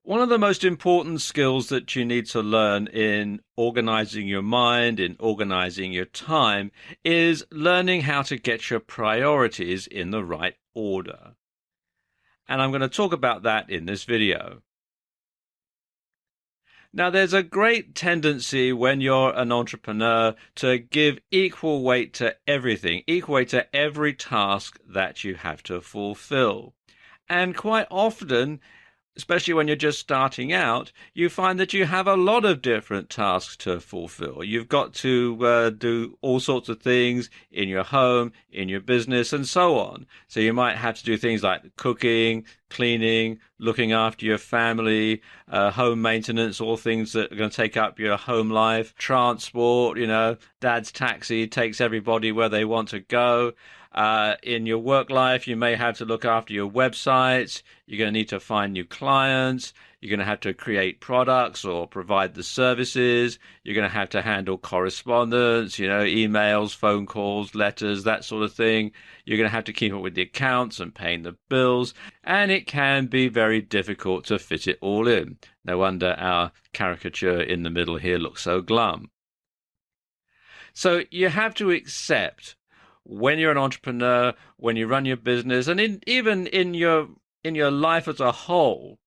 One of the most important skills that you need to learn in organizing your mind, in organizing your time, is learning how to get your priorities in the right order. And I'm going to talk about that in this video. Now, there's a great tendency when you're an entrepreneur to give equal weight to everything, equal weight to every task that you have to fulfill. And quite often, especially when you're just starting out, you find that you have a lot of different tasks to fulfill. You've got to do all sorts of things in your home, in your business, and so on. So you might have to do things like cooking, cleaning, looking after your family, home maintenance, all things that are going to take up your home life, transport, dad's taxi takes everybody where they want to go. In your work life, you may have to look after your websites. You're going to need to find new clients. You're going to have to create products or provide the services. You're going to handle correspondence, emails, phone calls, letters, that sort of thing. You're going to have to keep up with the accounts and paying the bills. And it can be very difficult to fit it all in. No wonder our caricature in the middle here looks so glum. So you have to accept when you're an entrepreneur, when you run your business, and even in your life as a whole,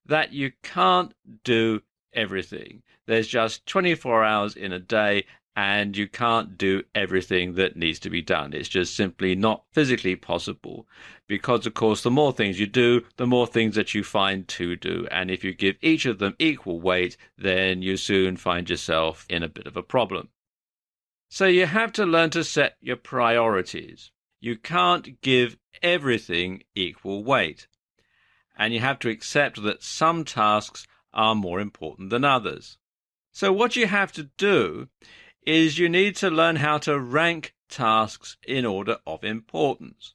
that you can't do everything. There's just 24 hours in a day, and you can't do everything that needs to be done. It's just simply not physically possible because, of course, the more things you do, the more things that you find to do. And if you give each of them equal weight, then you soon find yourself in a bit of a problem. So you have to learn to set your priorities. You can't give everything equal weight. And you have to accept that some tasks are more important than others. So what you have to do is you need to learn how to rank tasks in order of importance.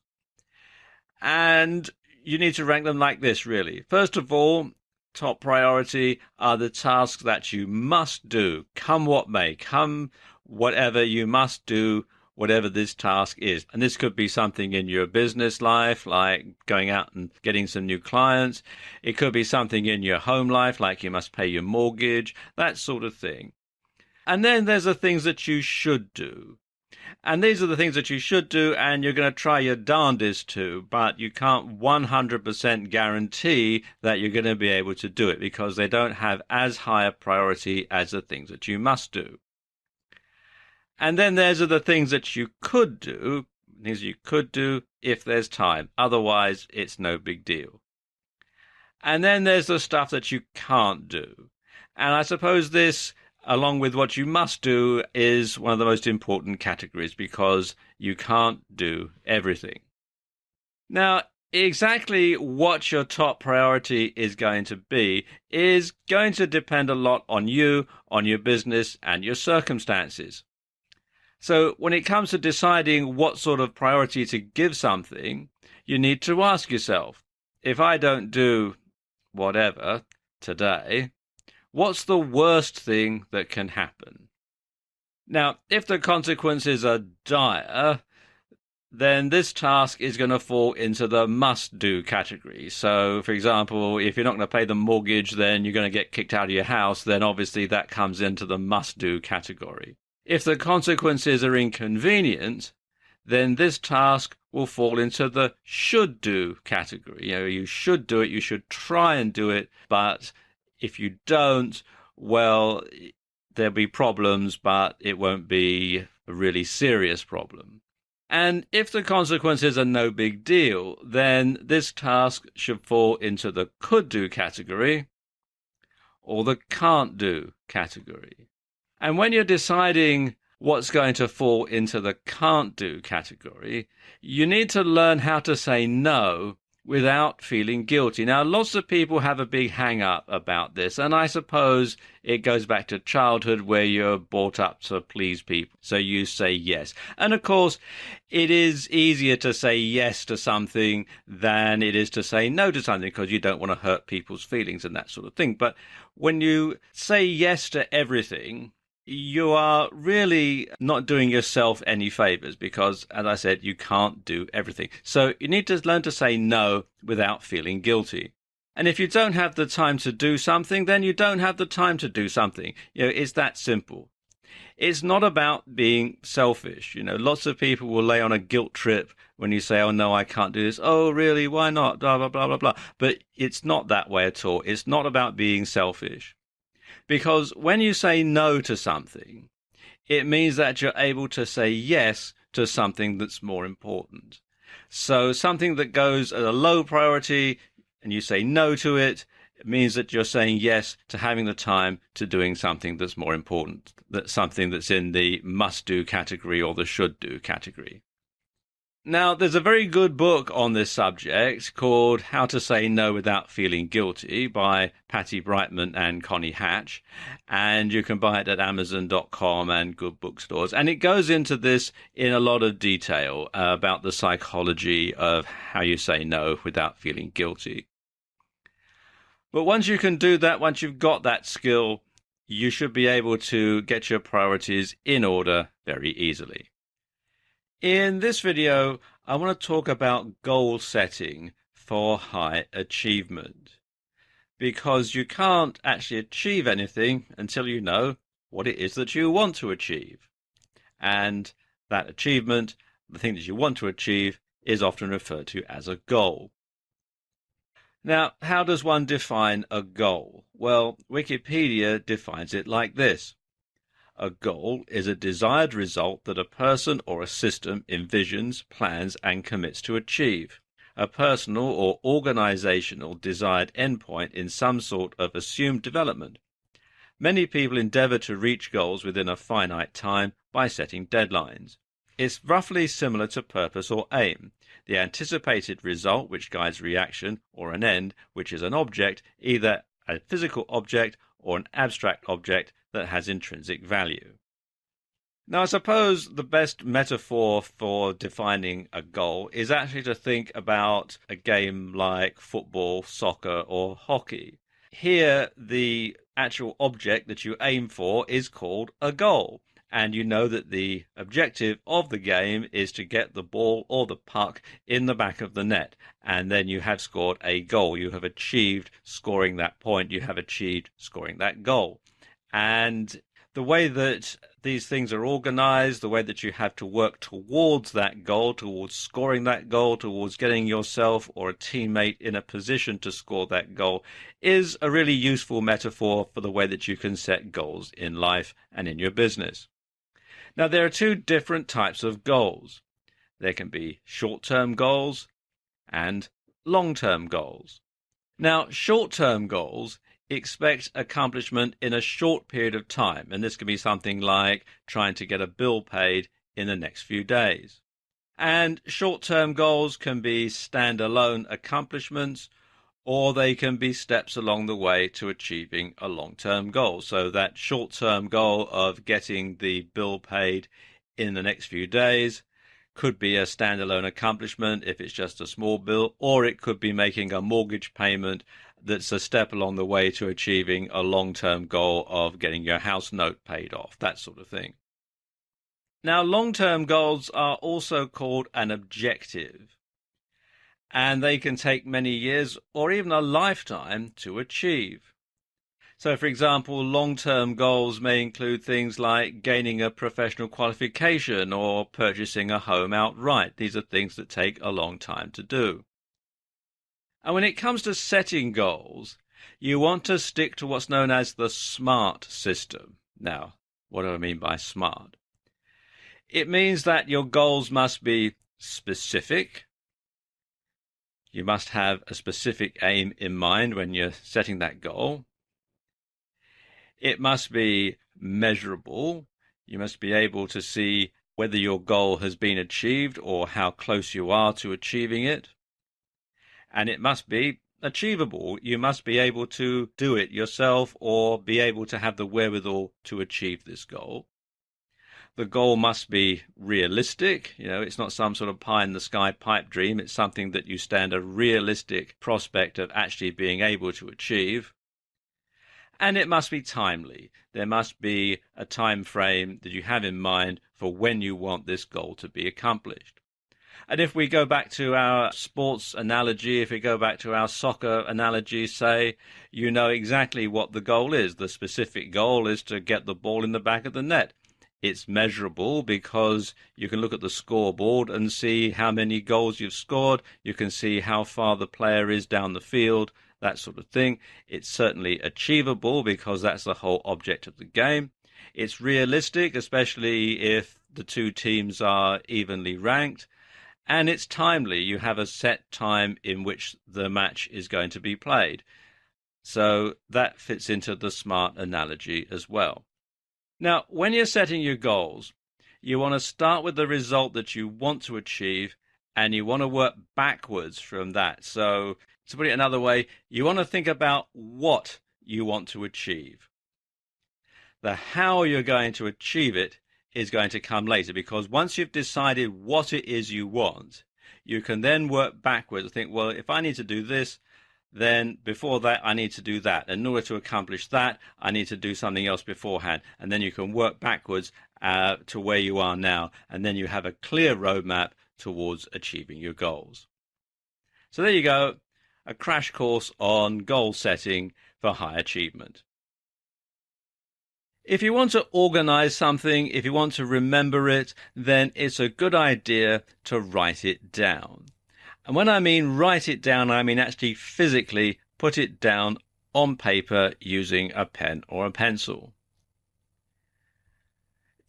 And you need to rank them like this, really. First of all, top priority are the tasks that you must do, come what may, come whatever you must do, whatever this task is. And this could be something in your business life, like going out and getting some new clients. It could be something in your home life, like you must pay your mortgage, that sort of thing. And then there's the things that you should do. And these are the things that you should do, and you're going to try your darndest to, but you can't 100% guarantee that you're going to be able to do it because they don't have as high a priority as the things that you must do. And then there's the things that you could do, if there's time. Otherwise, it's no big deal. And then there's the stuff that you can't do. And I suppose this, along with what you must do, is one of the most important categories because you can't do everything. Now, exactly what your top priority is going to be is going to depend a lot on you, on your business, and your circumstances. So when it comes to deciding what sort of priority to give something, you need to ask yourself, if I don't do whatever today, what's the worst thing that can happen? Now, if the consequences are dire, then this task is going to fall into the must-do category. So, for example, if you're not going to pay the mortgage, then you're going to get kicked out of your house, then obviously that comes into the must-do category. If the consequences are inconvenient, then this task will fall into the should-do category. You should do it, you should try and do it, but if you don't, well, there'll be problems, but it won't be a really serious problem. And if the consequences are no big deal, then this task should fall into the could-do category or the can't-do category. And when you're deciding what's going to fall into the can't-do category, you need to learn how to say no without feeling guilty. Now, lots of people have a big hang-up about this, and I suppose it goes back to childhood where you're brought up to please people, so you say yes. And of course, it is easier to say yes to something than it is to say no to something because you don't want to hurt people's feelings and that sort of thing. But when you say yes to everything, you are really not doing yourself any favors because, as I said, you can't do everything. So you need to learn to say no without feeling guilty. And if you don't have the time to do something, then you don't have the time to do something. It's that simple. It's not about being selfish. Lots of people will lay on a guilt trip when you say, oh, no, I can't do this. Oh, really? Why not? Blah, blah, blah, blah, blah. But it's not that way at all. It's not about being selfish. Because when you say no to something, it means that you're able to say yes to something that's more important. So something that goes at a low priority and you say no to it, it means that you're saying yes to having the time to doing something that's more important, that's something that's in the must-do category or the should-do category. Now, there's a very good book on this subject called How to Say No Without Feeling Guilty by Patty Brightman and Connie Hatch, and you can buy it at Amazon.com and good bookstores. And it goes into this in a lot of detail about the psychology of how you say no without feeling guilty. But once you can do that, once you've got that skill, you should be able to get your priorities in order very easily. In this video, I want to talk about goal setting for high achievement, because you can't actually achieve anything until you know what it is that you want to achieve. And that achievement, the thing that you want to achieve, is often referred to as a goal. Now, how does one define a goal? Well, Wikipedia defines it like this. A goal is a desired result that a person or a system envisions, plans, and commits to achieve. A personal or organizational desired endpoint in some sort of assumed development. Many people endeavor to reach goals within a finite time by setting deadlines. It's roughly similar to purpose or aim, the anticipated result which guides reaction, or an end, which is an object, either a physical object or an abstract object that has intrinsic value. Now, I suppose the best metaphor for defining a goal is actually to think about a game like football, soccer, or hockey. Here, the actual object that you aim for is called a goal. And you know that the objective of the game is to get the ball or the puck in the back of the net. And then you have scored a goal. You have achieved scoring that point. You have achieved scoring that goal. And the way that these things are organized, the way that you have to work towards that goal, towards scoring that goal, towards getting yourself or a teammate in a position to score that goal, is a really useful metaphor for the way that you can set goals in life and in your business. Now, there are two different types of goals. There can be short-term goals and long-term goals. Now, short-term goals expect accomplishment in a short period of time, and this can be something like trying to get a bill paid in the next few days. And short-term goals can be standalone accomplishments, or they can be steps along the way to achieving a long-term goal. So that short-term goal of getting the bill paid in the next few days could be a standalone accomplishment if it's just a small bill, or it could be making a mortgage payment that's a step along the way to achieving a long-term goal of getting your house note paid off, that sort of thing. Now, long-term goals are also called an objective, and they can take many years or even a lifetime to achieve. So, for example, long-term goals may include things like gaining a professional qualification or purchasing a home outright. These are things that take a long time to do. And when it comes to setting goals, you want to stick to what's known as the SMART system. Now, what do I mean by SMART? It means that your goals must be specific. You must have a specific aim in mind when you're setting that goal. It must be measurable. You must be able to see whether your goal has been achieved or how close you are to achieving it. And it must be achievable. You must be able to do it yourself or be able to have the wherewithal to achieve this goal. The goal must be realistic. It's not some sort of pie-in-the-sky pipe dream. It's something that you stand a realistic prospect of actually being able to achieve. And it must be timely. There must be a time frame that you have in mind for when you want this goal to be accomplished. And if we go back to our sports analogy, if we go back to our soccer analogy, say, you know exactly what the goal is. The specific goal is to get the ball in the back of the net. It's measurable because you can look at the scoreboard and see how many goals you've scored. You can see how far the player is down the field, that sort of thing. It's certainly achievable because that's the whole object of the game. It's realistic, especially if the two teams are evenly ranked. And it's timely. You have a set time in which the match is going to be played. So that fits into the smart analogy as well. Now, when you're setting your goals, you want to start with the result that you want to achieve, and you want to work backwards from that. So, to put it another way, you want to think about what you want to achieve. The how you're going to achieve it is going to come later, because once you've decided what it is you want, you can then work backwards and think, well, if I need to do this, then before that, I need to do that. In order to accomplish that, I need to do something else beforehand. And then you can work backwards to where you are now. And then you have a clear roadmap towards achieving your goals. So there you go, a crash course on goal setting for high achievement. If you want to organize something, if you want to remember it, then it's a good idea to write it down. And when I mean write it down, I mean actually physically put it down on paper using a pen or a pencil.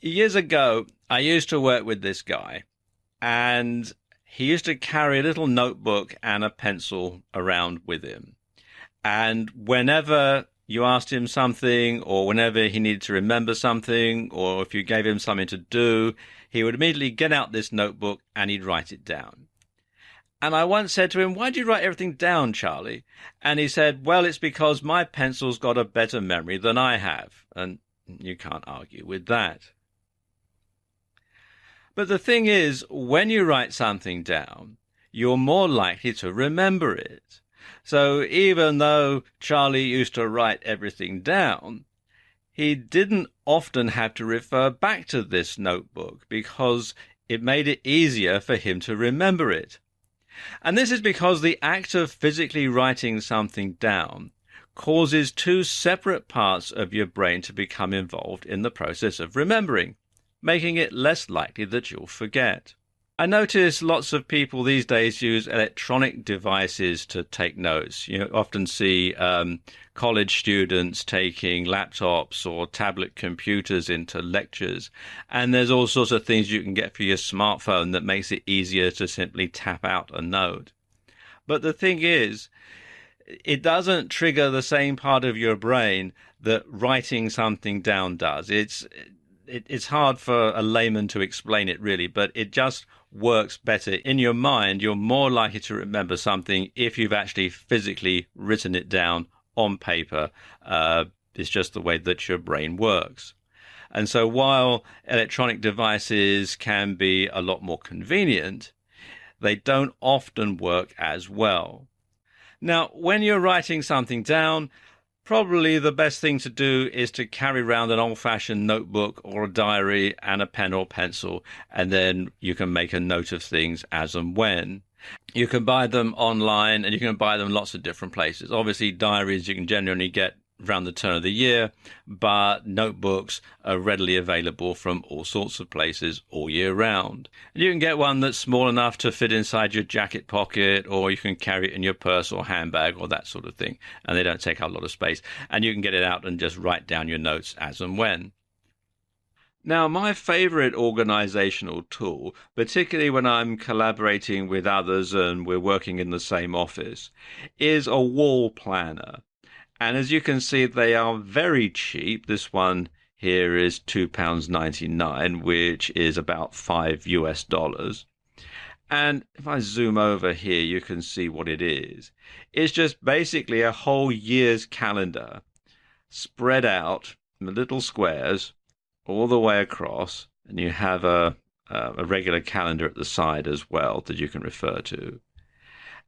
Years ago, I used to work with this guy, and he used to carry a little notebook and a pencil around with him. And whenever you asked him something, or whenever he needed to remember something, or if you gave him something to do, he would immediately get out this notebook and he'd write it down. And I once said to him, "Why do you write everything down, Charlie?" And he said, "Well, it's because my pencil's got a better memory than I have." And you can't argue with that. But the thing is, when you write something down, you're more likely to remember it. So even though Charlie used to write everything down, he didn't often have to refer back to this notebook because it made it easier for him to remember it. And this is because the act of physically writing something down causes two separate parts of your brain to become involved in the process of remembering, making it less likely that you'll forget. I notice lots of people these days use electronic devices to take notes. You often see college students taking laptops or tablet computers into lectures. And there's all sorts of things you can get for your smartphone that makes it easier to simply tap out a note. But the thing is, it doesn't trigger the same part of your brain that writing something down does. It's hard for a layman to explain it really, but it just works better. In your mind, you're more likely to remember something if you've actually physically written it down on paper. It's just the way that your brain works. And so while electronic devices can be a lot more convenient, they don't often work as well. Now, when you're writing something down, probably the best thing to do is to carry around an old-fashioned notebook or a diary and a pen or pencil, and then you can make a note of things as and when. You can buy them online, and you can buy them lots of different places. Obviously, diaries you can generally get around the turn of the year, but notebooks are readily available from all sorts of places all year round. And you can get one that's small enough to fit inside your jacket pocket, or you can carry it in your purse or handbag or that sort of thing, and they don't take up a lot of space. And you can get it out and just write down your notes as and when. Now, my favorite organizational tool, particularly when I'm collaborating with others and we're working in the same office, is a wall planner. And as you can see, they are very cheap. This one here is £2.99, which is about $5 US. And if I zoom over here, you can see what it is. It's just basically a whole year's calendar spread out in little squares all the way across. And you have a regular calendar at the side as well that you can refer to.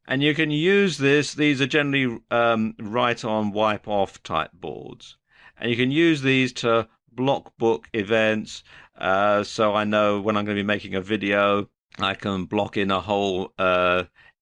And you can use this. These are generally write-on, wipe-off type boards. And you can use these to block book events. So I know when I'm going to be making a video, I can block in a whole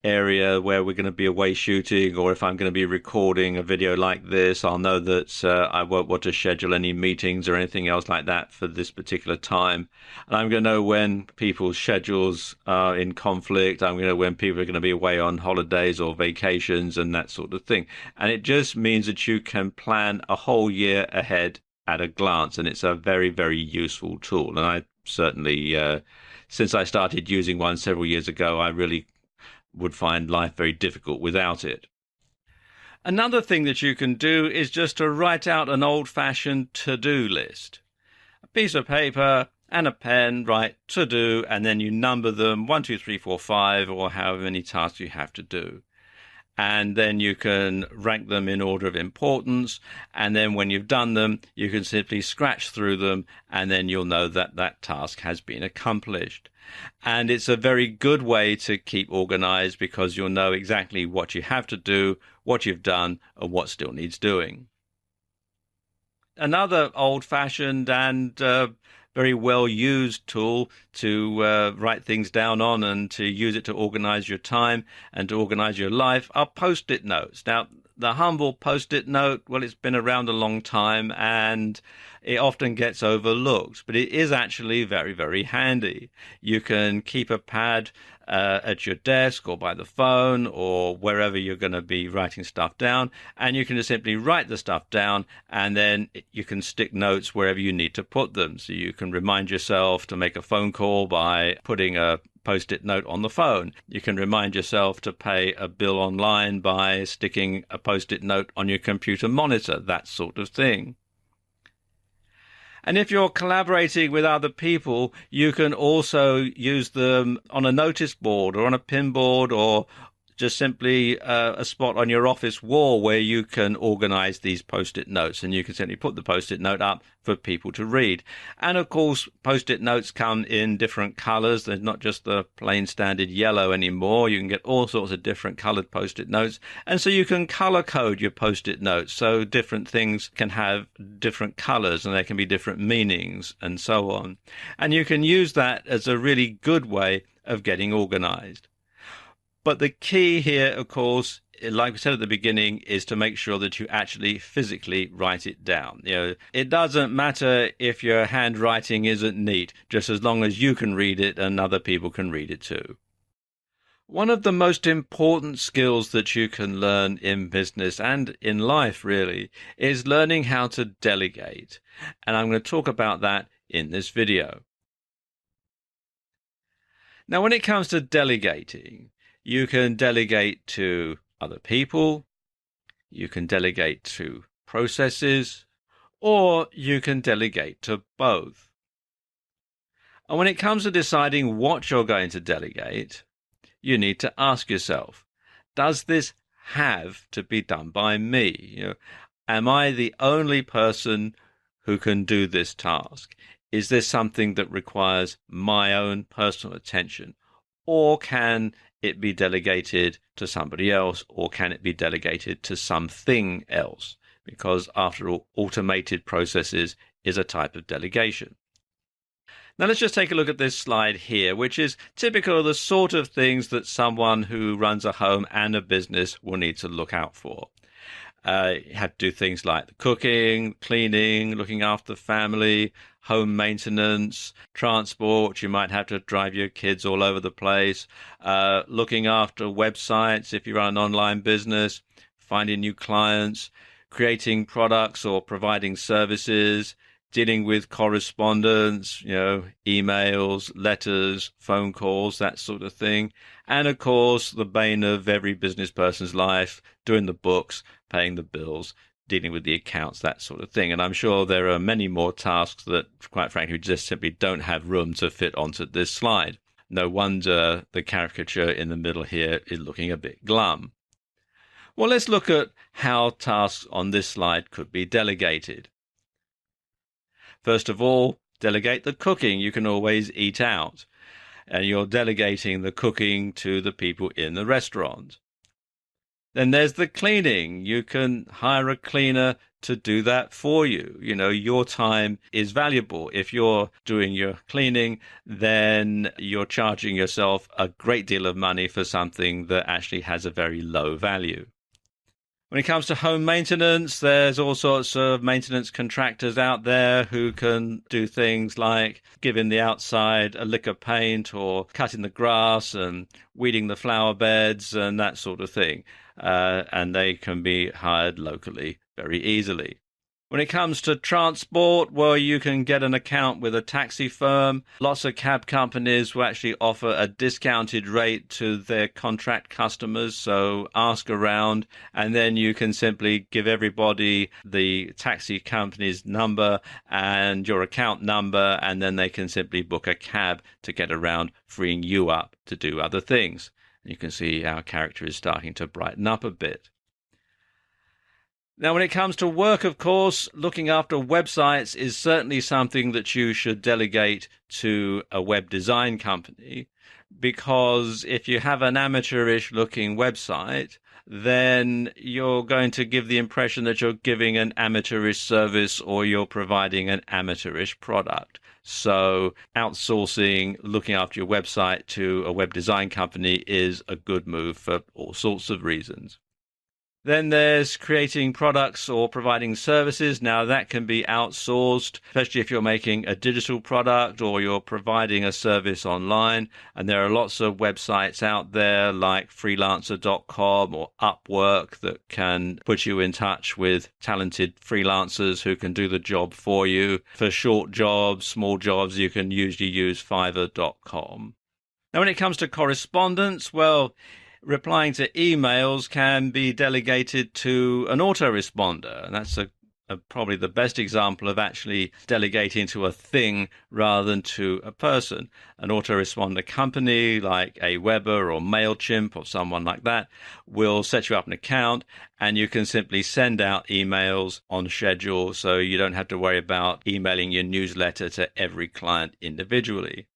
area where we're going to be away shooting, or if I'm going to be recording a video like this, I'll know that I won't want to schedule any meetings or anything else like that for this particular time. And I'm going to know when people's schedules are in conflict. I'm going to know when people are going to be away on holidays or vacations and that sort of thing. And it just means that you can plan a whole year ahead at a glance, and it's a very, very useful tool. And I certainly, since I started using one several years ago, I really would find life very difficult without it. Another thing that you can do is just to write out an old-fashioned to-do list. A piece of paper and a pen, write to do, and then you number them 1, 2, 3, 4, 5, or however many tasks you have to do. And then you can rank them in order of importance. And then when you've done them, you can simply scratch through them, and then you'll know that that task has been accomplished. And it's a very good way to keep organized because you'll know exactly what you have to do, what you've done, and what still needs doing. Another old-fashioned and very well-used tool to write things down on and to use it to organize your time and to organize your life are post-it notes. Now, the humble post-it note, well, it's been around a long time and it often gets overlooked, but it is actually very, very handy. You can keep a pad at your desk or by the phone or wherever you're going to be writing stuff down, and you can just simply write the stuff down, and then you can stick notes wherever you need to put them. So you can remind yourself to make a phone call by putting a post-it note on the phone. You can remind yourself to pay a bill online by sticking a post-it note on your computer monitor, that sort of thing. And if you're collaborating with other people, you can also use them on a notice board or on a pin board or just simply a spot on your office wall where you can organize these post-it notes, and you can simply put the post-it note up for people to read. And of course, post-it notes come in different colors. They're not just the plain standard yellow anymore. You can get all sorts of different colored post-it notes. And so you can color code your post-it notes so different things can have different colors and there can be different meanings and so on. And you can use that as a really good way of getting organized. But the key here, of course, like we said at the beginning, is to make sure that you actually physically write it down. It doesn't matter if your handwriting isn't neat, just as long as you can read it and other people can read it too. One of the most important skills that you can learn in business and in life, really, is learning how to delegate. And I'm going to talk about that in this video. Now, when it comes to delegating, you can delegate to other people, you can delegate to processes, or you can delegate to both. And when it comes to deciding what you're going to delegate, you need to ask yourself, does this have to be done by me? Am I the only person who can do this task? Is this something that requires my own personal attention? Or can it be delegated to somebody else, or can it be delegated to something else? Because after all, automated processes is a type of delegation. Now let's just take a look at this slide here, which is typical of the sort of things that someone who runs a home and a business will need to look out for. You have to do things like cooking, cleaning, looking after the family, home maintenance, transport. You might have to drive your kids all over the place, looking after websites if you run an online business, finding new clients, creating products or providing services, dealing with correspondence, emails, letters, phone calls, that sort of thing. And of course, the bane of every business person's life, doing the books, paying the bills, dealing with the accounts, that sort of thing. And I'm sure there are many more tasks that, quite frankly, just simply don't have room to fit onto this slide. No wonder the caricature in the middle here is looking a bit glum. Well, let's look at how tasks on this slide could be delegated. First of all, delegate the cooking. You can always eat out, and you're delegating the cooking to the people in the restaurant. Then there's the cleaning. You can hire a cleaner to do that for you. You know, your time is valuable. If you're doing your cleaning, then you're charging yourself a great deal of money for something that actually has a very low value. When it comes to home maintenance, there's all sorts of maintenance contractors out there who can do things like giving the outside a lick of paint or cutting the grass and weeding the flower beds and that sort of thing. And they can be hired locally very easily. When it comes to transport, well, you can get an account with a taxi firm. Lots of cab companies will actually offer a discounted rate to their contract customers. So ask around, and then you can simply give everybody the taxi company's number and your account number, and then they can simply book a cab to get around, freeing you up to do other things. You can see our character is starting to brighten up a bit. Now, when it comes to work, of course, looking after websites is certainly something that you should delegate to a web design company, because if you have an amateurish looking website, then you're going to give the impression that you're giving an amateurish service or you're providing an amateurish product. So outsourcing, looking after your website to a web design company is a good move for all sorts of reasons. Then there's creating products or providing services. Now that can be outsourced, especially if you're making a digital product or you're providing a service online. And there are lots of websites out there like freelancer.com or Upwork that can put you in touch with talented freelancers who can do the job for you. For short jobs, small jobs, you can usually use fiverr.com. Now, when it comes to correspondence, well, replying to emails can be delegated to an autoresponder. And that's probably the best example of actually delegating to a thing rather than to a person. An autoresponder company like Aweber or MailChimp or someone like that will set you up an account, and you can simply send out emails on schedule, so you don't have to worry about emailing your newsletter to every client individually.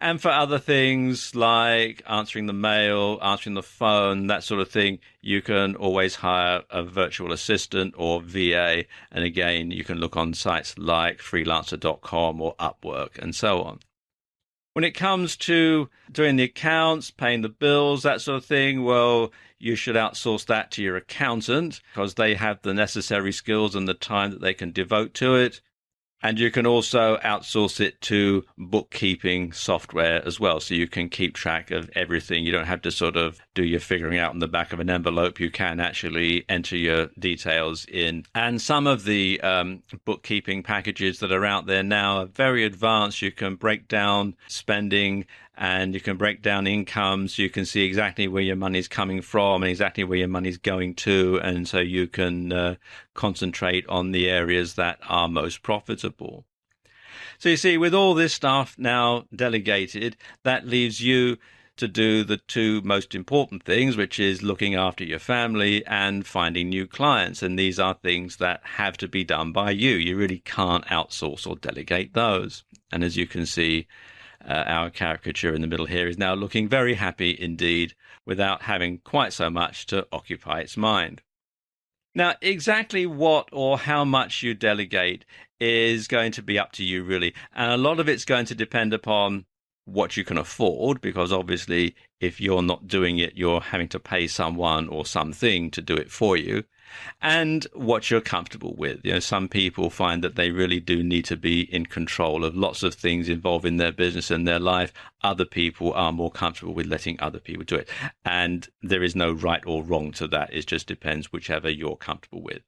And for other things like answering the mail, answering the phone, that sort of thing, you can always hire a virtual assistant or VA. And again, you can look on sites like freelancer.com or Upwork and so on. When it comes to doing the accounts, paying the bills, that sort of thing, well, you should outsource that to your accountant because they have the necessary skills and the time that they can devote to it. And you can also outsource it to bookkeeping software as well. So you can keep track of everything. You don't have to sort of do your figuring out in the back of an envelope. You can actually enter your details in. And some of the bookkeeping packages that are out there now are very advanced. You can break down spending and you can break down incomes. You can see exactly where your money's coming from and exactly where your money's going to. And so you can concentrate on the areas that are most profitable. So you see, with all this stuff now delegated, that leaves you to do the two most important things, which is looking after your family and finding new clients. And these are things that have to be done by you. You really can't outsource or delegate those. And as you can see, our caricature in the middle here is now looking very happy indeed without having quite so much to occupy its mind. Now, exactly what or how much you delegate is going to be up to you, really. And a lot of it's going to depend upon what you can afford, because obviously if you're not doing it, you're having to pay someone or something to do it for you, and what you're comfortable with. You know, some people find that they really do need to be in control of lots of things involving their business and their life. Other people are more comfortable with letting other people do it. And there is no right or wrong to that. It just depends whichever you're comfortable with.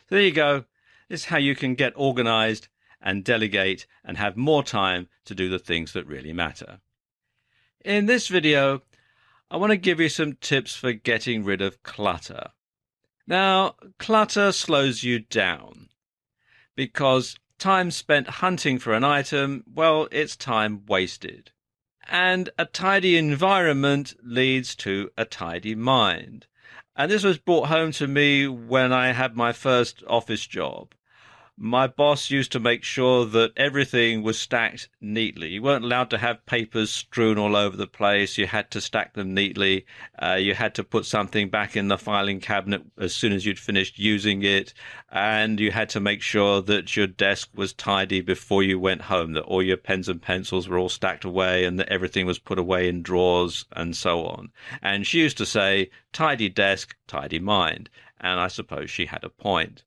So there you go. This is how you can get organized and delegate and have more time to do the things that really matter. In this video, I want to give you some tips for getting rid of clutter. Now, clutter slows you down because time spent hunting for an item, well, it's time wasted. And a tidy environment leads to a tidy mind. And this was brought home to me when I had my first office job. My boss used to make sure that everything was stacked neatly. You weren't allowed to have papers strewn all over the place. You had to stack them neatly. You had to put something back in the filing cabinet as soon as you'd finished using it. And you had to make sure that your desk was tidy before you went home, that all your pens and pencils were all stacked away and that everything was put away in drawers and so on. And she used to say, tidy desk, tidy mind. And I suppose she had a point.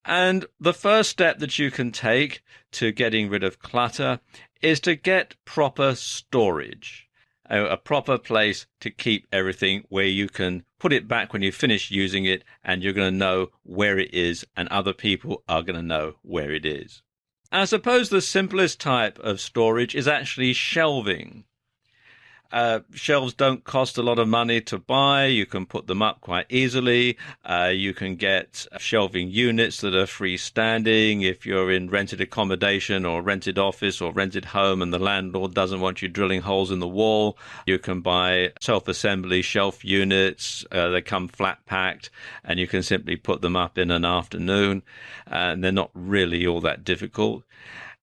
And the first step that you can take to getting rid of clutter is to get proper storage, a proper place to keep everything where you can put it back when you finish using it and you're going to know where it is and other people are going to know where it is. And I suppose the simplest type of storage is actually shelving. Shelves don't cost a lot of money to buy. You can put them up quite easily. You can get shelving units that are freestanding if you're in rented accommodation or rented office or rented home and the landlord doesn't want you drilling holes in the wall. You can buy self-assembly shelf units. They come flat packed and you can simply put them up in an afternoon. And they're not really all that difficult.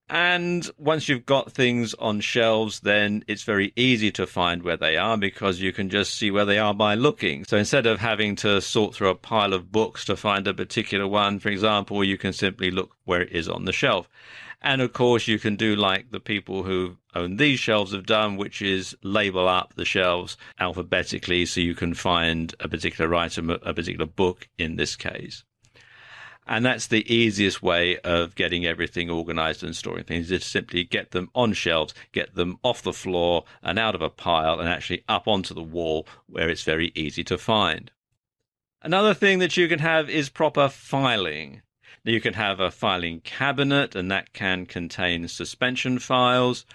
And once you've got things on shelves, then it's very easy to find where they are because you can just see where they are by looking. So instead of having to sort through a pile of books to find a particular one, for example, you can simply look where it is on the shelf. And of course, you can do like the people who own these shelves have done, which is label up the shelves alphabetically so you can find a particular item, a particular book in this case. And that's the easiest way of getting everything organized and storing things, is to simply get them on shelves, get them off the floor and out of a pile and actually up onto the wall where it's very easy to find. Another thing that you can have is proper filing. You can have a filing cabinet, and that can contain suspension files,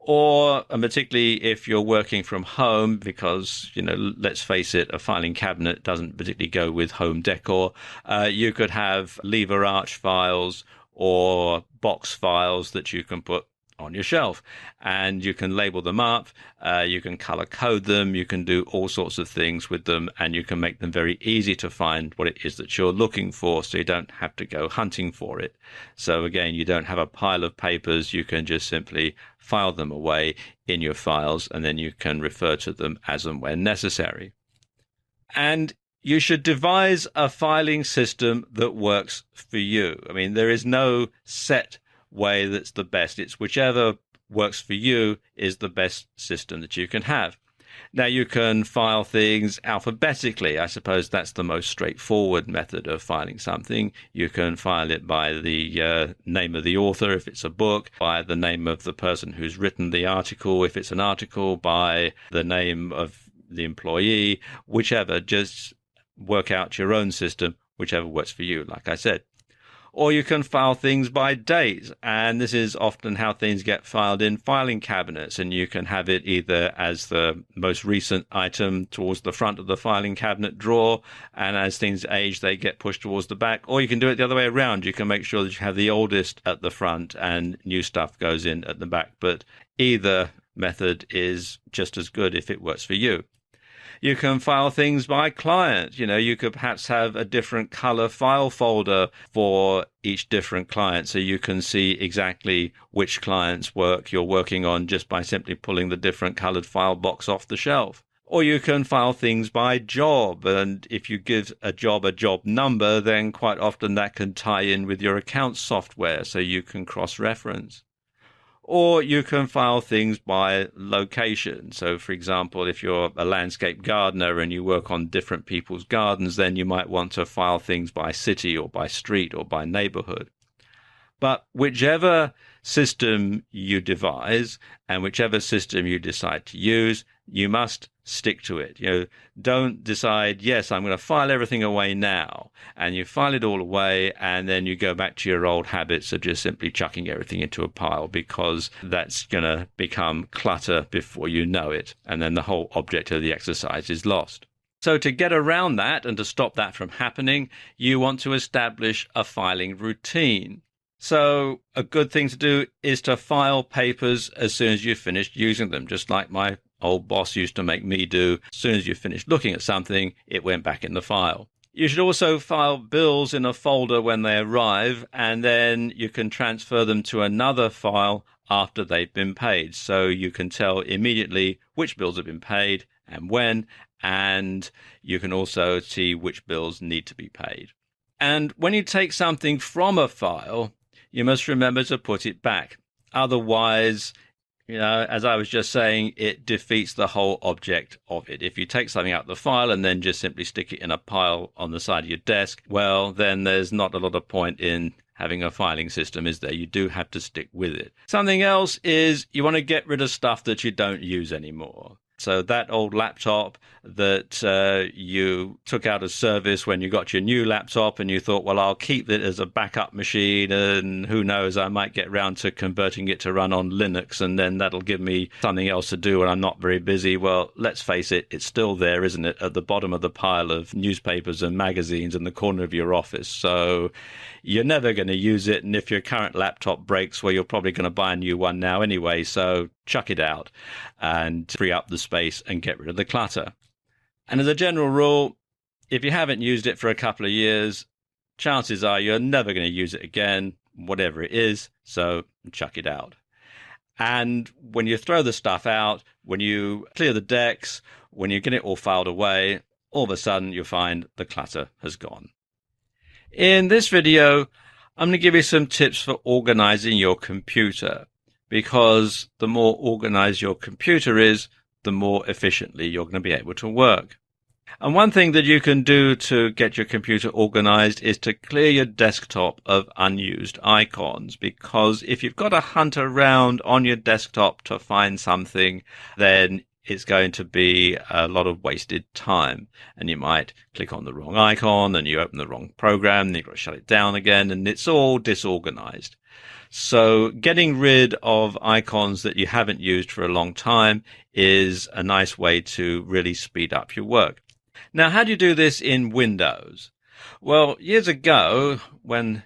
or particularly if you're working from home, because, let's face it, a filing cabinet doesn't particularly go with home decor. You could have lever arch files or box files that you can put on your shelf, and you can label them up, you can color code them, you can do all sorts of things with them, and you can make them very easy to find what it is that you're looking for, so you don't have to go hunting for it. So again, you don't have a pile of papers, you can just simply file them away in your files, and then you can refer to them as and when necessary. And you should devise a filing system that works for you. I mean, there is no set way that's the best. It's whichever works for you is the best system that you can have. Now, you can file things alphabetically. I suppose that's the most straightforward method of filing something. You can file it by the name of the author if it's a book, by the name of the person who's written the article if it's an article, by the name of the employee, whichever. Just work out your own system, whichever works for you, like I said. Or you can file things by date, and this is often how things get filed in filing cabinets, and you can have it either as the most recent item towards the front of the filing cabinet drawer, and as things age they get pushed towards the back, or you can do it the other way around. You can make sure that you have the oldest at the front and new stuff goes in at the back, but either method is just as good if it works for you. You can file things by client. You could perhaps have a different color file folder for each different client, so you can see exactly which client's work you're working on just by simply pulling the different colored file box off the shelf. Or you can file things by job, and if you give a job number, then quite often that can tie in with your accounts software, so you can cross-reference. Or you can file things by location. So, for example, if you're a landscape gardener and you work on different people's gardens, then you might want to file things by city or by street or by neighborhood. But whichever system you devise and whichever system you decide to use, you must stick to it. Don't decide, yes, I'm going to file everything away now, and you file it all away, and then you go back to your old habits of just simply chucking everything into a pile, because that's going to become clutter before you know it, and then the whole object of the exercise is lost. So to get around that and to stop that from happening, you want to establish a filing routine. So a good thing to do is to file papers as soon as you've finished using them, just like my old boss used to make me do. As soon as you finished looking at something, it went back in the file. You should also file bills in a folder when they arrive, and then you can transfer them to another file after they've been paid. So you can tell immediately which bills have been paid and when, and you can also see which bills need to be paid. And when you take something from a file, you must remember to put it back. Otherwise, as I was just saying, it defeats the whole object of it. If you take something out of the file and then just simply stick it in a pile on the side of your desk, well, then there's not a lot of point in having a filing system, is there? You do have to stick with it. Something else is you want to get rid of stuff that you don't use anymore. So that old laptop that you took out of service when you got your new laptop and you thought, well, I'll keep it as a backup machine and who knows, I might get round to converting it to run on Linux and then that'll give me something else to do when I'm not very busy. Well, let's face it, it's still there, isn't it, at the bottom of the pile of newspapers and magazines in the corner of your office. So you're never going to use it. And if your current laptop breaks, well, you're probably going to buy a new one now anyway. So chuck it out and free up the space and get rid of the clutter. And as a general rule, if you haven't used it for a couple of years, chances are you're never going to use it again, whatever it is. So chuck it out. And when you throw the stuff out, when you clear the decks, when you get it all filed away, all of a sudden you'll find the clutter has gone. In this video, I'm going to give you some tips for organizing your computer, because the more organized your computer is, the more efficiently you're going to be able to work. And one thing that you can do to get your computer organized is to clear your desktop of unused icons, because if you've got to hunt around on your desktop to find something, then it's going to be a lot of wasted time, and you might click on the wrong icon and you open the wrong program and you've got to shut it down again, and it's all disorganized. So getting rid of icons that you haven't used for a long time is a nice way to really speed up your work. Now, how do you do this in Windows? Well, years ago, when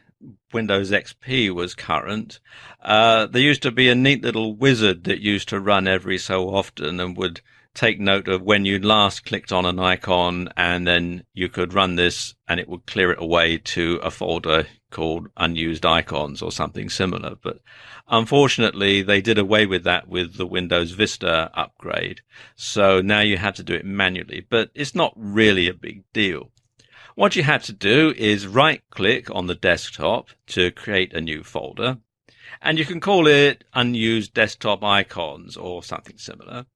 Windows XP was current, there used to be a neat little wizard that used to run every so often and would take note of when you last clicked on an icon, and then you could run this and it would clear it away to a folder called unused icons or something similar. But unfortunately, they did away with that with the Windows Vista upgrade. So now you have to do it manually, but it's not really a big deal. What you have to do is right-click on the desktop to create a new folder, and you can call it unused desktop icons or something similar,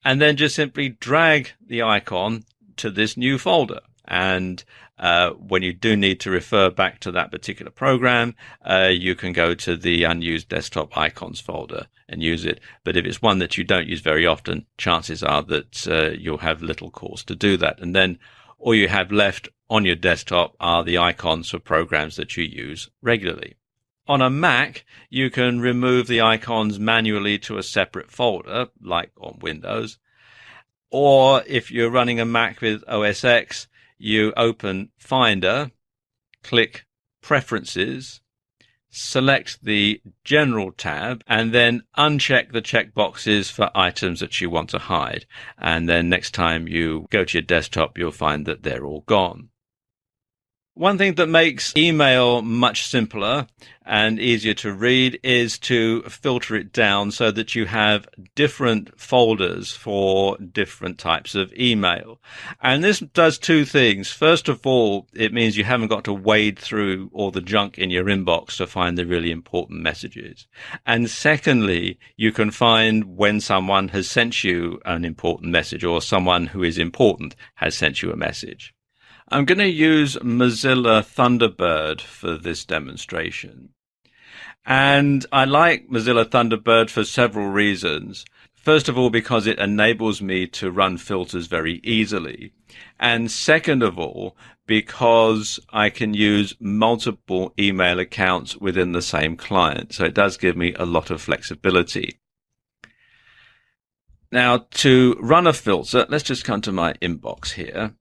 and then just simply drag the icon to this new folder. And when you do need to refer back to that particular program, you can go to the unused desktop icons folder and use it. But if it's one that you don't use very often, chances are that you'll have little cause to do that. And then all you have left on your desktop are the icons for programs that you use regularly. On a Mac, you can remove the icons manually to a separate folder, like on Windows. Or if you're running a Mac with OS X, you open Finder, click Preferences, select the General tab, and then uncheck the checkboxes for items that you want to hide. And then next time you go to your desktop, you'll find that they're all gone. One thing that makes email much simpler and easier to read is to filter it down so that you have different folders for different types of email. And this does two things. First of all, it means you haven't got to wade through all the junk in your inbox to find the really important messages. And secondly, you can find when someone has sent you an important message or someone who is important has sent you a message. I'm going to use Mozilla Thunderbird for this demonstration. And I like Mozilla Thunderbird for several reasons. First of all, because it enables me to run filters very easily. And second of all, because I can use multiple email accounts within the same client. So it does give me a lot of flexibility. Now, to run a filter, let's just come to my inbox here.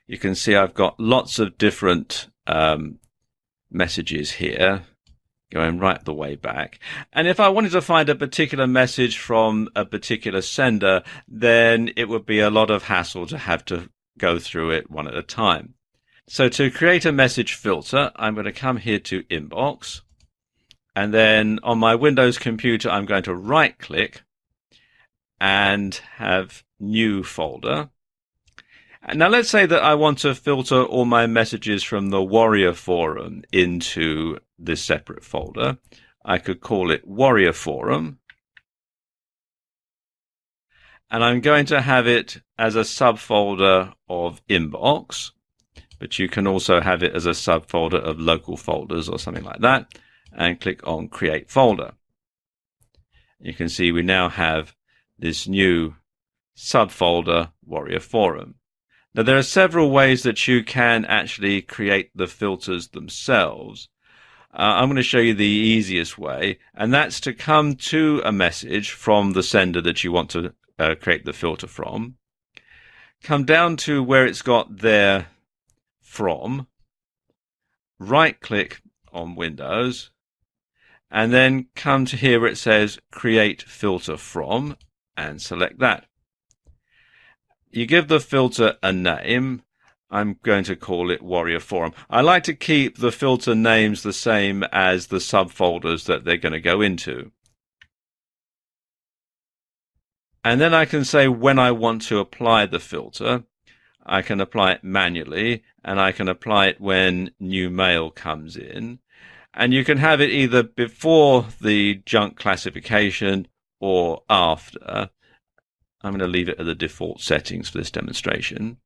You can see I've got lots of different messages here going right the way back. And if I wanted to find a particular message from a particular sender, then it would be a lot of hassle to have to go through it one at a time. So to create a message filter, I'm going to come here to Inbox, and then on my Windows computer, I'm going to right-click and have New Folder. And now let's say that I want to filter all my messages from the Warrior Forum into this separate folder. I could call it Warrior Forum. And I'm going to have it as a subfolder of Inbox, but you can also have it as a subfolder of local folders or something like that, and click on Create Folder. You can see we now have this new subfolder, Warrior Forum. Now, there are several ways that you can actually create the filters themselves. I'm going to show you the easiest way, and that's to come to a message from the sender that you want to create the filter from. Come down to where it's got their from, right-click on Windows, and then come to here where it says Create Filter From, and select that. You give the filter a name. I'm going to call it Warrior Forum. I like to keep the filter names the same as the subfolders that they're going to go into. And then I can say when I want to apply the filter. I can apply it manually, and I can apply it when new mail comes in. And you can have it either before the junk classification or after. I'm going to leave it at the default settings for this demonstration.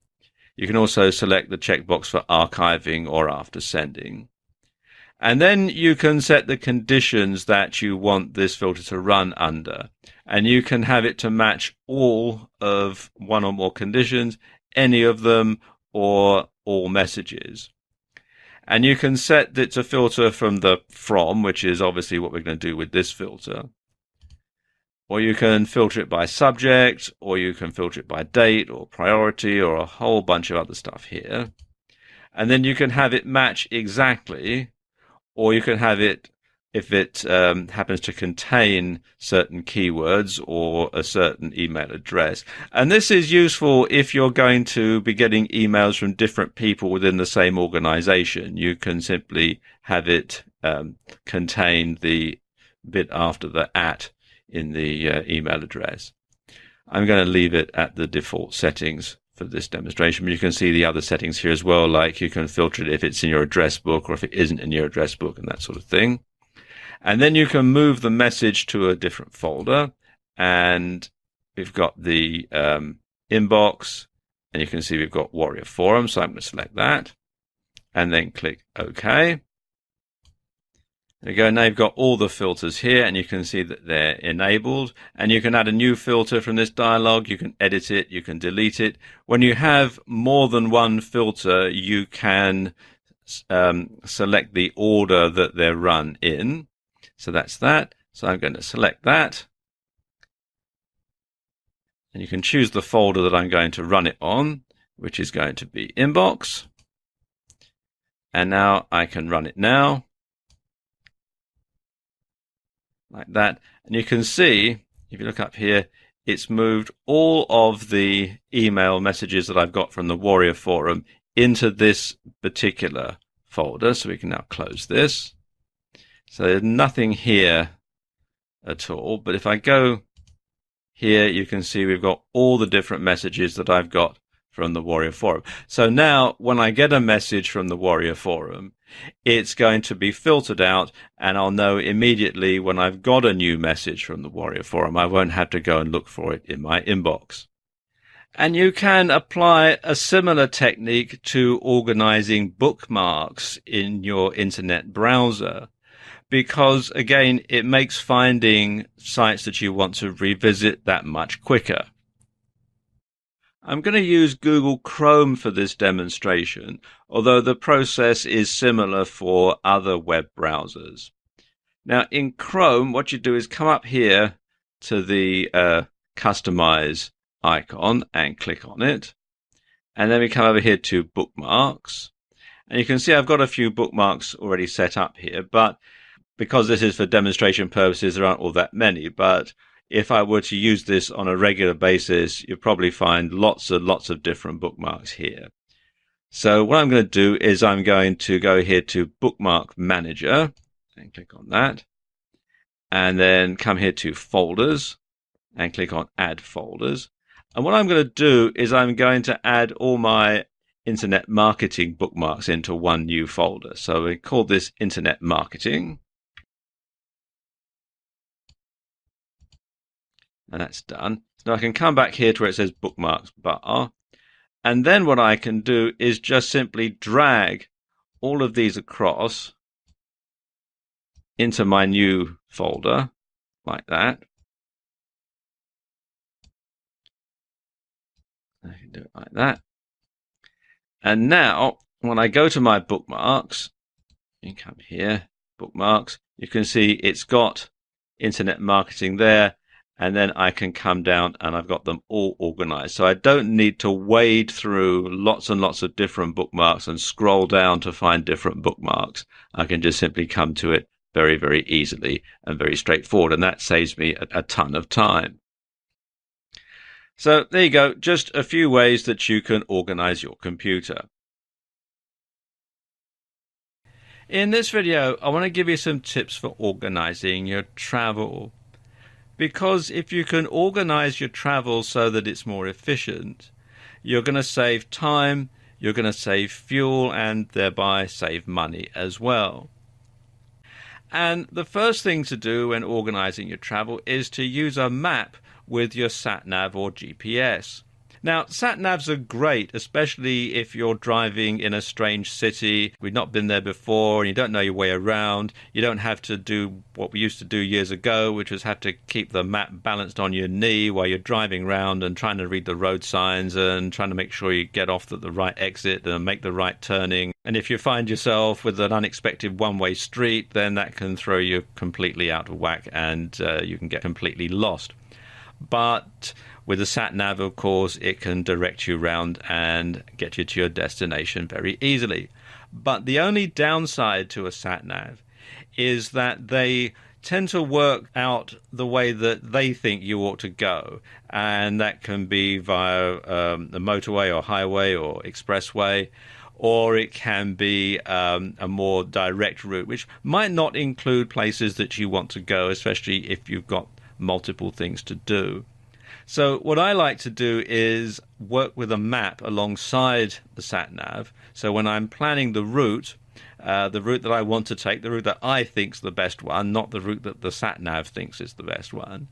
You can also select the checkbox for archiving or after sending. And then you can set the conditions that you want this filter to run under. And you can have it to match all of one or more conditions, any of them, or all messages. And you can set it to filter from the from, which is obviously what we're going to do with this filter. Or you can filter it by subject, or you can filter it by date or priority, or a whole bunch of other stuff here. And then you can have it match exactly, or you can have it, if it happens to contain certain keywords or a certain email address. And this is useful if you're going to be getting emails from different people within the same organization. You can simply have it contain the bit after the @ in the email address. I'm going to leave it at the default settings for this demonstration, but you can see the other settings here as well, like you can filter it if it's in your address book or if it isn't in your address book and that sort of thing. And then you can move the message to a different folder, and we've got the inbox, and you can see we've got Warrior Forum, so I'm going to select that and then click OK. There you go. Now you've got all the filters here, and you can see that they're enabled. And you can add a new filter from this dialog. You can edit it. You can delete it. When you have more than one filter, you can select the order that they're run in. So that's that. So I'm going to select that. And you can choose the folder that I'm going to run it on, which is going to be Inbox. And now I can run it now. Like that, and you can see, if you look up here, it's moved all of the email messages that I've got from the Warrior Forum into this particular folder. So we can now close this. So there's nothing here at all, but if I go here, you can see we've got all the different messages that I've got from the Warrior Forum. So now when I get a message from the Warrior Forum, it's going to be filtered out, and I'll know immediately when I've got a new message from the Warrior Forum. I won't have to go and look for it in my inbox. And you can apply a similar technique to organizing bookmarks in your internet browser, because again, it makes finding sites that you want to revisit that much quicker. I'm going to use Google Chrome for this demonstration, although the process is similar for other web browsers. Now in Chrome, what you do is come up here to the Customize icon and click on it. And then we come over here to Bookmarks. And you can see I've got a few bookmarks already set up here, but because this is for demonstration purposes, there aren't all that many. But if I were to use this on a regular basis, you'll probably find lots and lots of different bookmarks here. So what I'm going to do is I'm going to go here to Bookmark Manager and click on that. And then come here to Folders and click on Add Folders. And what I'm going to do is I'm going to add all my internet marketing bookmarks into one new folder. So we call this Internet Marketing. And that's done. So I can come back here to where it says Bookmarks Bar. And then what I can do is just simply drag all of these across into my new folder, like that. I can do it like that. And now, when I go to my bookmarks, you come here, bookmarks, you can see it's got internet marketing there, and then I can come down and I've got them all organized. So I don't need to wade through lots and lots of different bookmarks and scroll down to find different bookmarks. I can just simply come to it very, very easily and very straightforward, and that saves me a ton of time. So there you go, just a few ways that you can organize your computer. In this video, I want to give you some tips for organizing your travel. Because if you can organize your travel so that it's more efficient, you're going to save time, you're going to save fuel, and thereby save money as well. And the first thing to do when organizing your travel is to use a map with your sat-nav or GPS. Now, sat-navs are great, especially if you're driving in a strange city. We've not been there before and you don't know your way around. You don't have to do what we used to do years ago, which was have to keep the map balanced on your knee while you're driving around and trying to read the road signs and trying to make sure you get off at the right exit and make the right turning. And if you find yourself with an unexpected one-way street, then that can throw you completely out of whack and you can get completely lost. But with a sat-nav, of course, it can direct you around and get you to your destination very easily. But the only downside to a sat-nav is that they tend to work out the way that they think you ought to go. And that can be via the motorway or highway or expressway, or it can be a more direct route, which might not include places that you want to go, especially if you've got multiple things to do. So what I like to do is work with a map alongside the sat-nav. So when I'm planning the route that I want to take, the route that I think's the best one, not the route that the sat-nav thinks is the best one,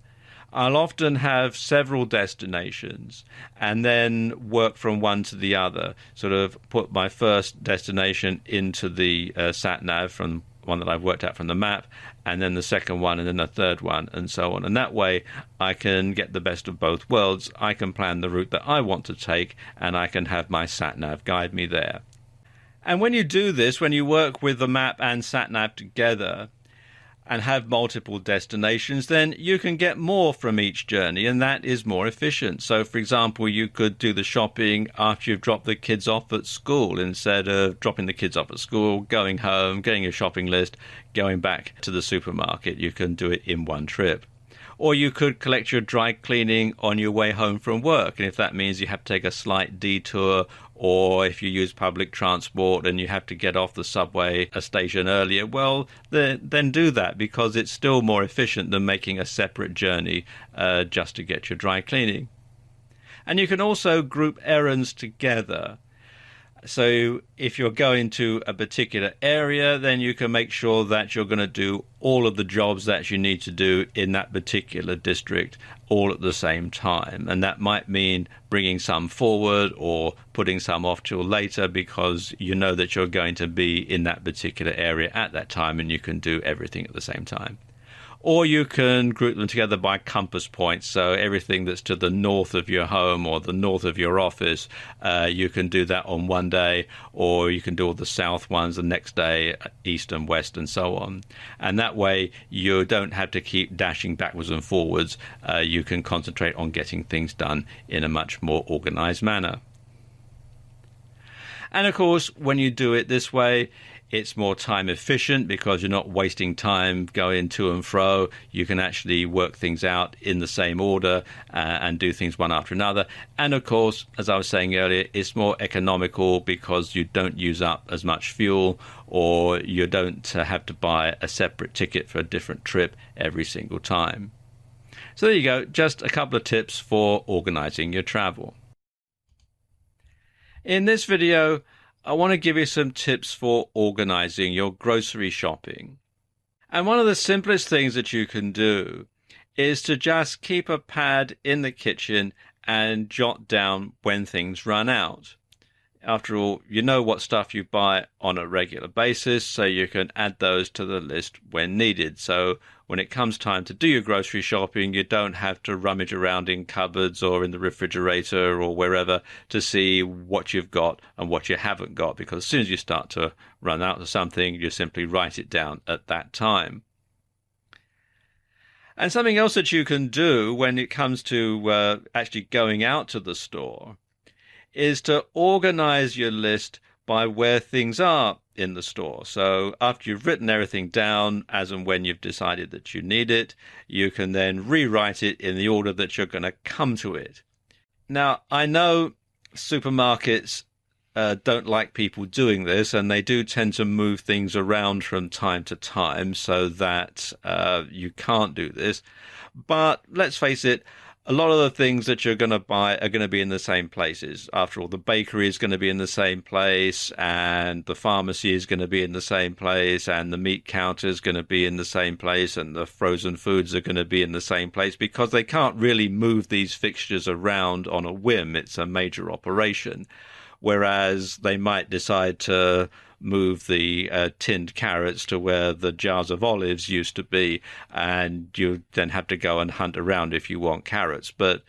I'll often have several destinations and then work from one to the other, sort of put my first destination into the sat-nav from one that I've worked out from the map, and then the second one, and then the third one, and so on. And that way I can get the best of both worlds. I can plan the route that I want to take, and I can have my sat-nav guide me there. And when you do this, when you work with the map and sat-nav together and have multiple destinations, then you can get more from each journey, and that is more efficient. So, for example, you could do the shopping after you've dropped the kids off at school, instead of dropping the kids off at school, going home, getting a shopping list, going back to the supermarket. You can do it in one trip. Or you could collect your dry cleaning on your way home from work, and if that means you have to take a slight detour, or if you use public transport and you have to get off the subway a station earlier, well, then do that, because it's still more efficient than making a separate journey just to get your dry cleaning. And you can also group errands together. So if you're going to a particular area, then you can make sure that you're going to do all of the jobs that you need to do in that particular district all at the same time. And that might mean bringing some forward or putting some off till later, because you know that you're going to be in that particular area at that time and you can do everything at the same time. Or you can group them together by compass points. So everything that's to the north of your home or the north of your office, you can do that on one day, or you can do all the south ones the next day, east and west and so on. And that way you don't have to keep dashing backwards and forwards. You can concentrate on getting things done in a much more organized manner. And of course, when you do it this way, It's more time efficient because you're not wasting time going to and fro. You can actually work things out in the same order and do things one after another. And of course, as I was saying earlier, it's more economical because you don't use up as much fuel, or you don't have to buy a separate ticket for a different trip every single time. So there you go, just a couple of tips for organizing your travel. In this video, I want to give you some tips for organizing your grocery shopping. And one of the simplest things that you can do is to just keep a pad in the kitchen and jot down when things run out. After all, you know what stuff you buy on a regular basis, so you can add those to the list when needed. So when it comes time to do your grocery shopping, you don't have to rummage around in cupboards or in the refrigerator or wherever to see what you've got and what you haven't got, because as soon as you start to run out of something, you simply write it down at that time. And something else that you can do when it comes to actually going out to the store is to organize your list by where things are in the store. So after you've written everything down as and when you've decided that you need it, you can then rewrite it in the order that you're going to come to it. Now, I know supermarkets don't like people doing this, and they do tend to move things around from time to time so that you can't do this. But let's face it, a lot of the things that you're going to buy are going to be in the same places. After all, the bakery is going to be in the same place, and the pharmacy is going to be in the same place, and the meat counter is going to be in the same place, and the frozen foods are going to be in the same place, because they can't really move these fixtures around on a whim. It's a major operation. Whereas they might decide to move the tinned carrots to where the jars of olives used to be, and you then have to go and hunt around if you want carrots. But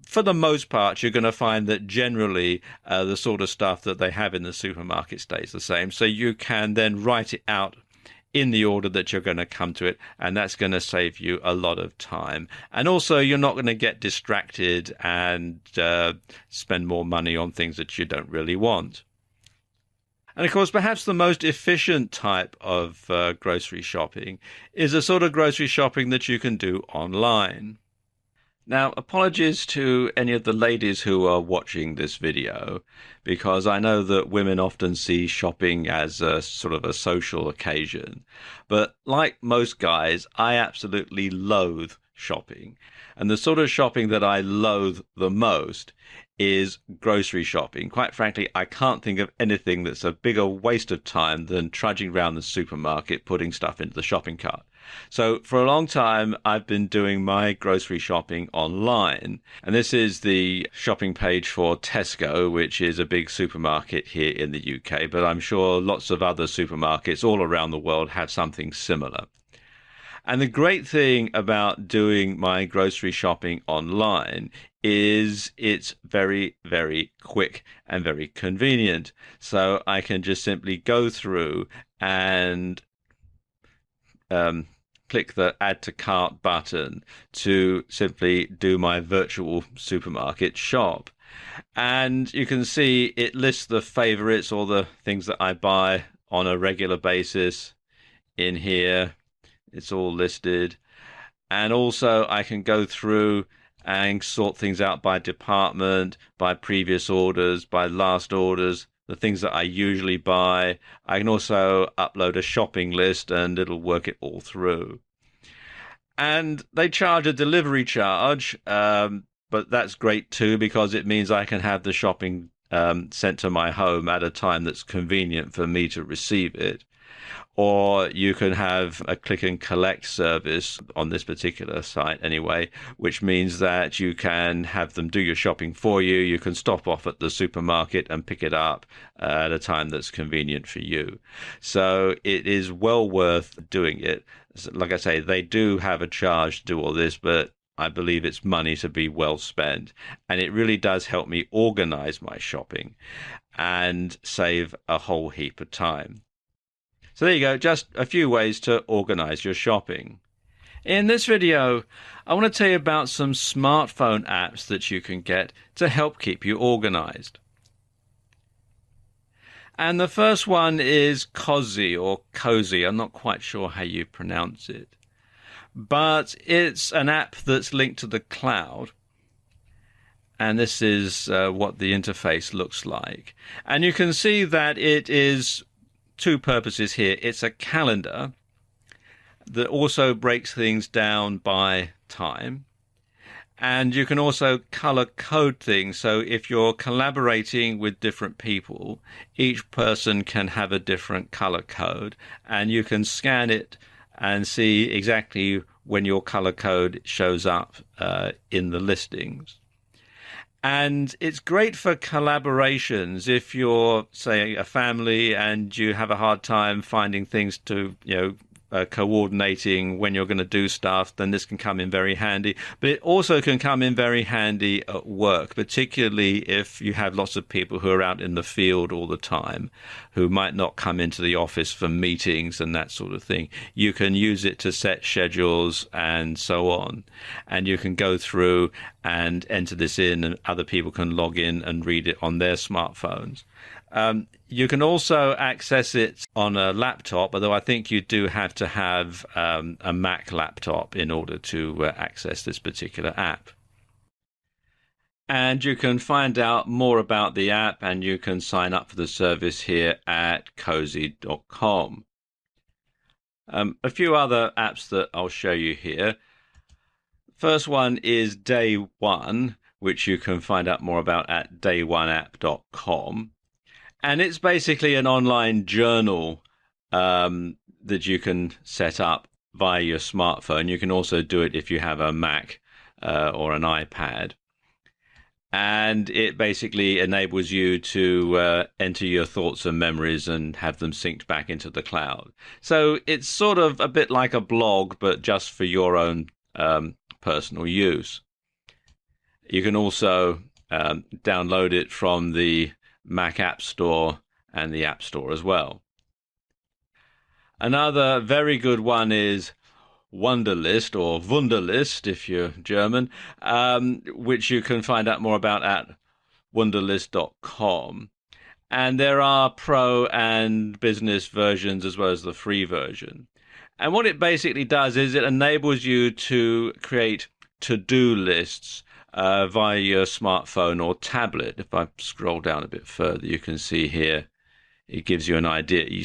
for the most part, you're going to find that generally the sort of stuff that they have in the supermarket stays the same. So you can then write it out in the order that you're going to come to it, and that's going to save you a lot of time. And also, you're not going to get distracted and spend more money on things that you don't really want. And of course, perhaps the most efficient type of grocery shopping is a sort of grocery shopping that you can do online. Now, apologies to any of the ladies who are watching this video, because I know that women often see shopping as a sort of a social occasion. But like most guys, I absolutely loathe shopping. And the sort of shopping that I loathe the most is grocery shopping. Quite frankly, I can't think of anything that's a bigger waste of time than trudging around the supermarket putting stuff into the shopping cart. So for a long time, I've been doing my grocery shopping online. And this is the shopping page for Tesco, which is a big supermarket here in the UK. But I'm sure lots of other supermarkets all around the world have something similar. And the great thing about doing my grocery shopping online is it's very, very quick and very convenient. So I can just simply go through and click the add to cart button to simply do my virtual supermarket shop. And you can see it lists the favorites, or the things that I buy on a regular basis in here. It's all listed. And also I can go through and sort things out by department, by previous orders, by last orders, the things that I usually buy. I can also upload a shopping list and it'll work it all through. And they charge a delivery charge, but that's great too, because it means I can have the shopping sent to my home at a time that's convenient for me to receive it. Or you can have a click and collect service on this particular site anyway, which means that you can have them do your shopping for you. You can stop off at the supermarket and pick it up at a time that's convenient for you. So it is well worth doing it. Like I say, they do have a charge to do all this, but I believe it's money to be well spent. And it really does help me organize my shopping and save a whole heap of time. So there you go, just a few ways to organize your shopping. In this video, I want to tell you about some smartphone apps that you can get to help keep you organized. And the first one is Cozy or Cozy. I'm not quite sure how you pronounce it. But it's an app that's linked to the cloud. And this is what the interface looks like. And you can see that it is two purposes here. It's a calendar that also breaks things down by time. And you can also color code things. So if you're collaborating with different people, each person can have a different color code. And you can scan it and see exactly when your color code shows up in the listings. And it's great for collaborations. If you're, say, a family and you have a hard time finding things to, coordinating when you're going to do stuff, then this can come in very handy. But it also can come in very handy at work, particularly if you have lots of people who are out in the field all the time, who might not come into the office for meetings and that sort of thing. You can use it to set schedules and so on. And you can go through and enter this in, and other people can log in and read it on their smartphones. You can also access it on a laptop, although I think you do have to have a Mac laptop in order to access this particular app. And you can find out more about the app, and you can sign up for the service here at cozy.com. A few other apps that I'll show you here. First one is Day One, which you can find out more about at day1app.com. And it's basically an online journal that you can set up via your smartphone. You can also do it if you have a Mac or an iPad. And it basically enables you to enter your thoughts and memories and have them synced back into the cloud. So it's sort of a bit like a blog, but just for your own personal use. You can also download it from the Mac App Store and the App Store as well. Another very good one is Wunderlist, or Wunderlist if you're German, which you can find out more about at wunderlist.com. And there are pro and business versions as well as the free version. And what it basically does is it enables you to create to-do lists via your smartphone or tablet. If I scroll down a bit further, you can see here, it gives you an idea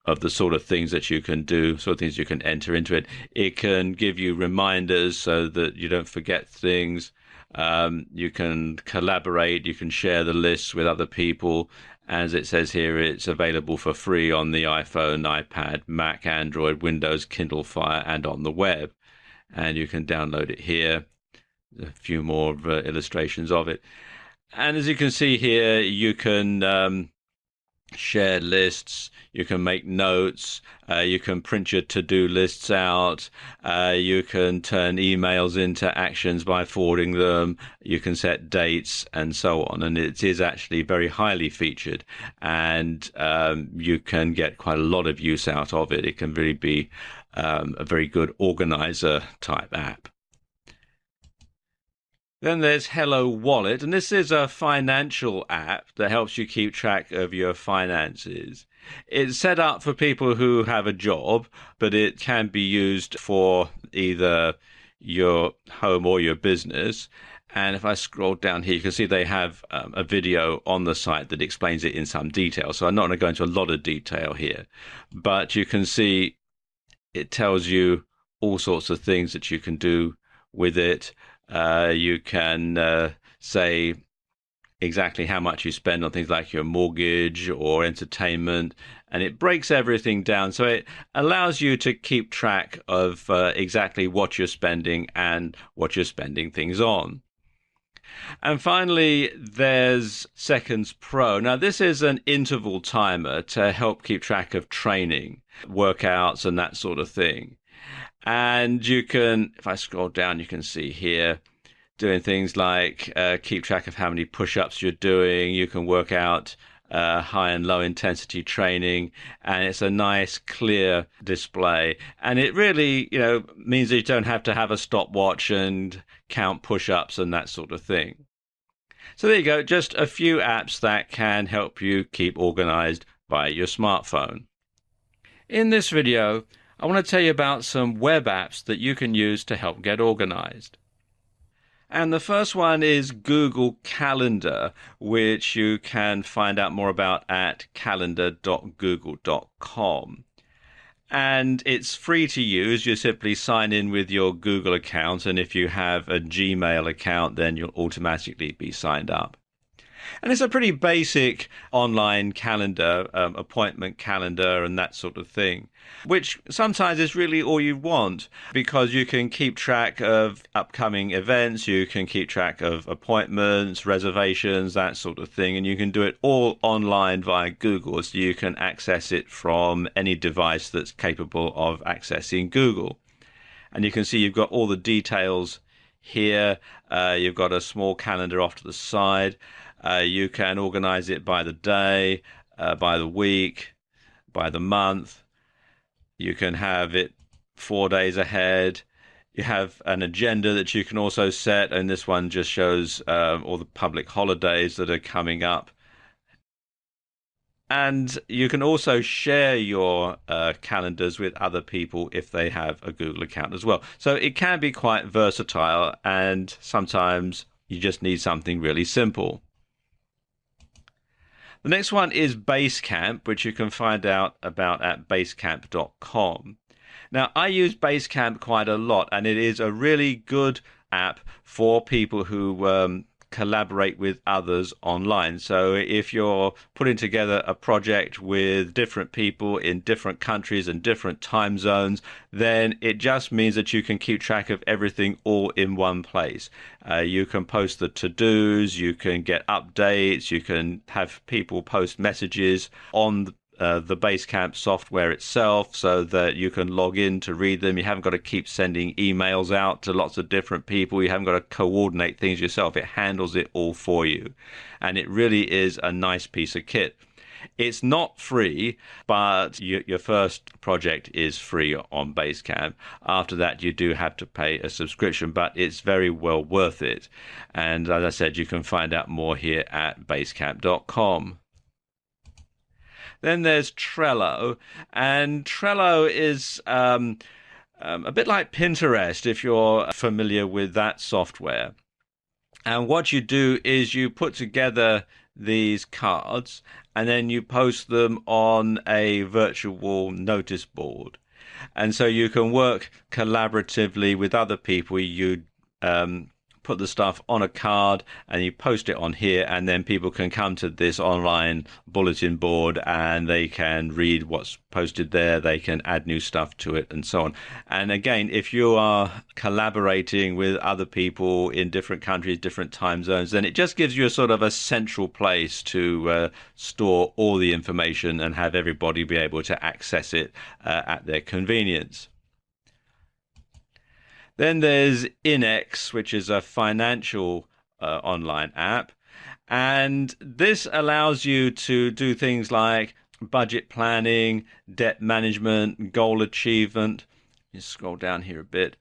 of the sort of things that you can do, sort of things you can enter into it. It can give you reminders so that you don't forget things. You can collaborate, you can share the lists with other people. As it says here, it's available for free on the iPhone, iPad, Mac, Android, Windows, Kindle Fire, and on the web. And you can download it here. A few more illustrations of it. And as you can see here, you can share lists, you can make notes, you can print your to-do lists out, you can turn emails into actions by forwarding them, you can set dates and so on. And it is actually very highly featured, and you can get quite a lot of use out of it. It can really be a very good organizer type app. Then there's Hello Wallet, and this is a financial app that helps you keep track of your finances. It's set up for people who have a job, but it can be used for either your home or your business. And if I scroll down here, you can see they have a video on the site that explains it in some detail. So I'm not going to go into a lot of detail here, but you can see it tells you all sorts of things that you can do with it. You can say exactly how much you spend on things like your mortgage or entertainment, and it breaks everything down. So it allows you to keep track of exactly what you're spending and what you're spending things on. And finally, there's Seconds Pro. Now, this is an interval timer to help keep track of training, workouts, and that sort of thing. And you can, if I scroll down, you can see here, doing things like keep track of how many push-ups you're doing. You can work out high and low intensity training, and it's a nice, clear display. And it really, means that you don't have to have a stopwatch and count push-ups and that sort of thing. So there you go, just a few apps that can help you keep organized by your smartphone. In this video, I want to tell you about some web apps that you can use to help get organized. And the first one is Google Calendar, which you can find out more about at calendar.google.com. And it's free to use. You simply sign in with your Google account, and if you have a Gmail account, then you'll automatically be signed up. And it's a pretty basic online calendar, appointment calendar and that sort of thing, which sometimes is really all you want, because you can keep track of upcoming events, you can keep track of appointments, reservations, that sort of thing, and you can do it all online via Google, so you can access it from any device that's capable of accessing Google. And you can see you've got all the details here. You've got a small calendar off to the side. You can organize it by the day, by the week, by the month. You can have it 4 days ahead. You have an agenda that you can also set, and this one just shows all the public holidays that are coming up. And you can also share your calendars with other people if they have a Google account as well. So it can be quite versatile, and sometimes you just need something really simple. The next one is Basecamp, which you can find out about at basecamp.com. Now, I use Basecamp quite a lot, and it is a really good app for people who collaborate with others online. So if you're putting together a project with different people in different countries and different time zones, then it just means that you can keep track of everything all in one place. You can post the to-dos, you can get updates, you can have people post messages on the Basecamp software itself so that you can log in to read them. You haven't got to keep sending emails out to lots of different people. You haven't got to coordinate things yourself. It handles it all for you. And it really is a nice piece of kit. It's not free, but your first project is free on Basecamp. After that, you do have to pay a subscription, but it's very well worth it. And as I said, you can find out more here at basecamp.com. Then there's Trello, and Trello is a bit like Pinterest, if you're familiar with that software. And what you do is you put together these cards, and then you post them on a virtual notice board. And so you can work collaboratively with other people. You put the stuff on a card and you post it on here, and then people can come to this online bulletin board and they can read what's posted there, they can add new stuff to it and so on. And again, if you are collaborating with other people in different countries, different time zones, then it just gives you a sort of a central place to store all the information and have everybody be able to access it at their convenience. Then there's Inex, which is a financial online app. And this allows you to do things like budget planning, debt management, goal achievement. You scroll down here a bit.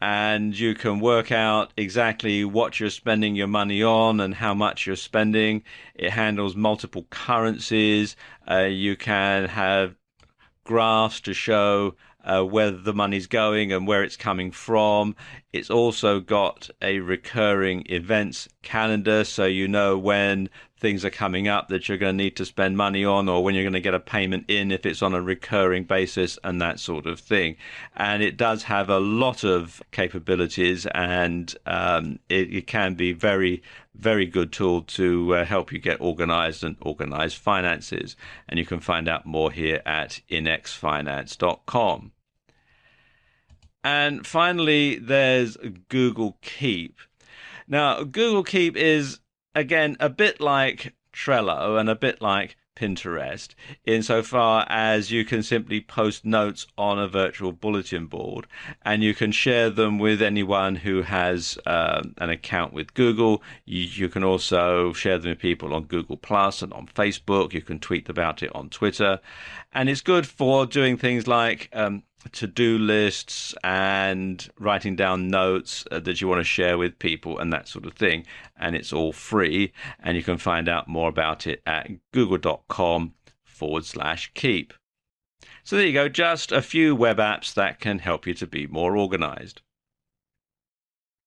And you can work out exactly what you're spending your money on and how much you're spending. It handles multiple currencies. You can have graphs to show where the money's going and where it's coming from. It's also got a recurring events calendar, so you know when things are coming up that you're going to need to spend money on, or when you're going to get a payment in if it's on a recurring basis and that sort of thing. And it does have a lot of capabilities, and it can be very, very good tool to help you get organized and organize finances. And you can find out more here at inexfinance.com. And finally, there's Google Keep. Now, Google Keep is, again, a bit like Trello and a bit like Pinterest, insofar as you can simply post notes on a virtual bulletin board, and you can share them with anyone who has an account with Google. You can also share them with people on Google Plus and on Facebook. You can tweet about it on Twitter, and it's good for doing things like to-do lists and writing down notes that you want to share with people and that sort of thing. And it's all free, and you can find out more about it at google.com/keep. /keep. So there you go, just a few web apps that can help you to be more organized.